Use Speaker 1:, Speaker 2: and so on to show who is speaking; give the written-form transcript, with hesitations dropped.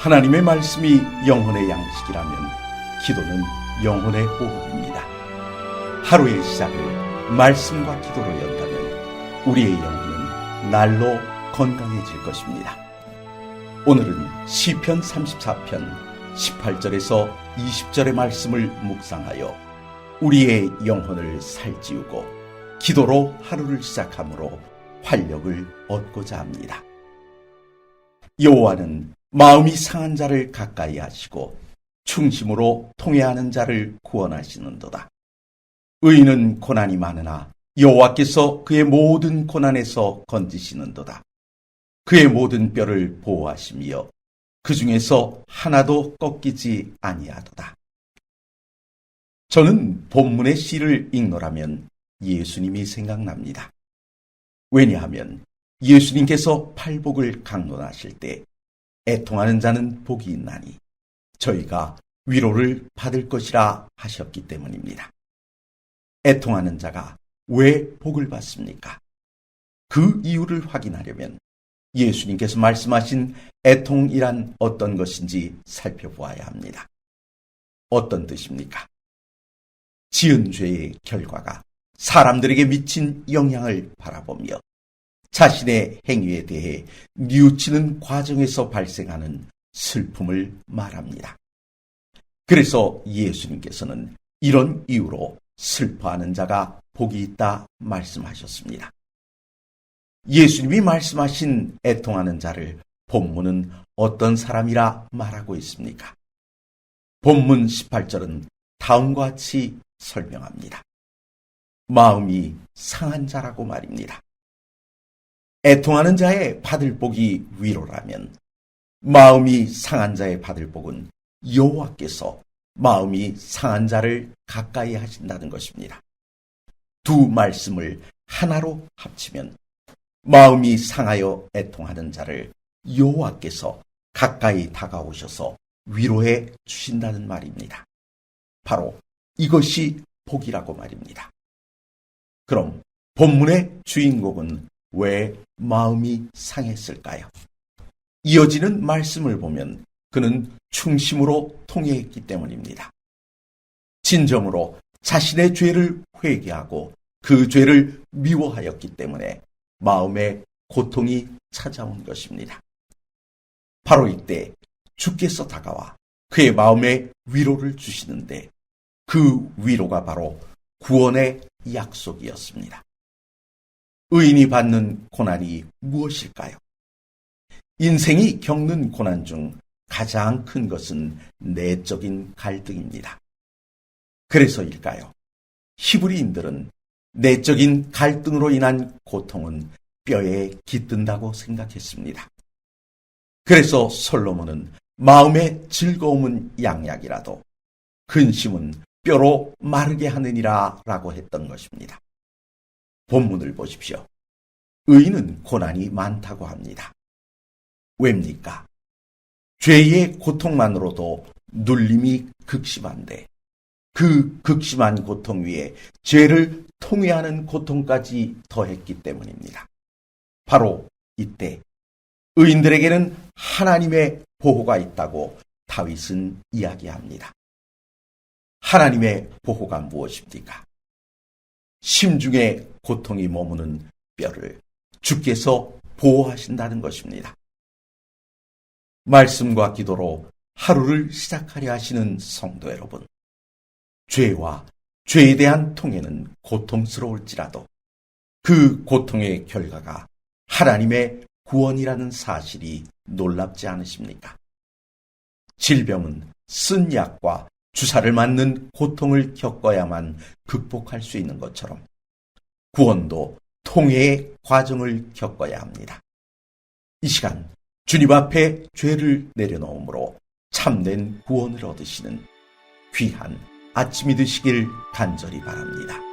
Speaker 1: 하나님의 말씀이 영혼의 양식이라면 기도는 영혼의 호흡입니다. 하루의 시작을 말씀과 기도로 연다면 우리의 영혼은 날로 건강해질 것입니다. 오늘은 시편 34편 18절에서 20절의 말씀을 묵상하여 우리의 영혼을 살찌우고 기도로 하루를 시작함으로 활력을 얻고자 합니다. 여호와는 마음이 상한 자를 가까이 하시고 충심으로 통회하는 자를 구원하시는도다. 의인은 고난이 많으나 여호와께서 그의 모든 고난에서 건지시는도다. 그의 모든 뼈를 보호하시며 그 중에서 하나도 꺾이지 아니하도다. 저는 본문의 시를 읽노라면 예수님이 생각납니다. 왜냐하면 예수님께서 팔복을 강론하실 때 애통하는 자는 복이 있나니 저희가 위로를 받을 것이라 하셨기 때문입니다. 애통하는 자가 왜 복을 받습니까? 그 이유를 확인하려면 예수님께서 말씀하신 애통이란 어떤 것인지 살펴보아야 합니다. 어떤 뜻입니까? 지은 죄의 결과가 사람들에게 미친 영향을 바라보며 자신의 행위에 대해 뉘우치는 과정에서 발생하는 슬픔을 말합니다. 그래서 예수님께서는 이런 이유로 슬퍼하는 자가 복이 있다 말씀하셨습니다. 예수님이 말씀하신 애통하는 자를 본문은 어떤 사람이라 말하고 있습니까? 본문 18절은 다음과 같이 설명합니다. 마음이 상한 자라고 말입니다. 애통하는 자의 받을 복이 위로라면 마음이 상한 자의 받을 복은 여호와께서 마음이 상한 자를 가까이 하신다는 것입니다. 두 말씀을 하나로 합치면 마음이 상하여 애통하는 자를 여호와께서 가까이 다가오셔서 위로해 주신다는 말입니다. 바로 이것이 복이라고 말입니다. 그럼 본문의 주인공은 왜 마음이 상했을까요? 이어지는 말씀을 보면 그는 충심으로 통회했기 때문입니다. 진정으로 자신의 죄를 회개하고 그 죄를 미워하였기 때문에 마음에 고통이 찾아온 것입니다. 바로 이때 주께서 다가와 그의 마음에 위로를 주시는데 그 위로가 바로 구원의 약속이었습니다. 의인이 받는 고난이 무엇일까요? 인생이 겪는 고난 중 가장 큰 것은 내적인 갈등입니다. 그래서일까요? 히브리인들은 내적인 갈등으로 인한 고통은 뼈에 깃든다고 생각했습니다. 그래서 솔로몬은 마음의 즐거움은 양약이라도 근심은 뼈로 마르게 하느니라 라고 했던 것입니다. 본문을 보십시오. 의인은 고난이 많다고 합니다. 왜입니까? 죄의 고통만으로도 눌림이 극심한데 그 극심한 고통 위에 죄를 통회하는 고통까지 더했기 때문입니다. 바로 이때 의인들에게는 하나님의 보호가 있다고 다윗은 이야기합니다. 하나님의 보호가 무엇입니까? 심중에 고통이 머무는 뼈를 주께서 보호하신다는 것입니다. 말씀과 기도로 하루를 시작하려 하시는 성도 여러분, 죄와 죄에 대한 통해는 고통스러울지라도 그 고통의 결과가 하나님의 구원이라는 사실이 놀랍지 않으십니까? 질병은 쓴 약과 주사를 맞는 고통을 겪어야만 극복할 수 있는 것처럼 구원도 통회의 과정을 겪어야 합니다. 이 시간 주님 앞에 죄를 내려놓음으로 참된 구원을 얻으시는 귀한 아침이 되시길 간절히 바랍니다.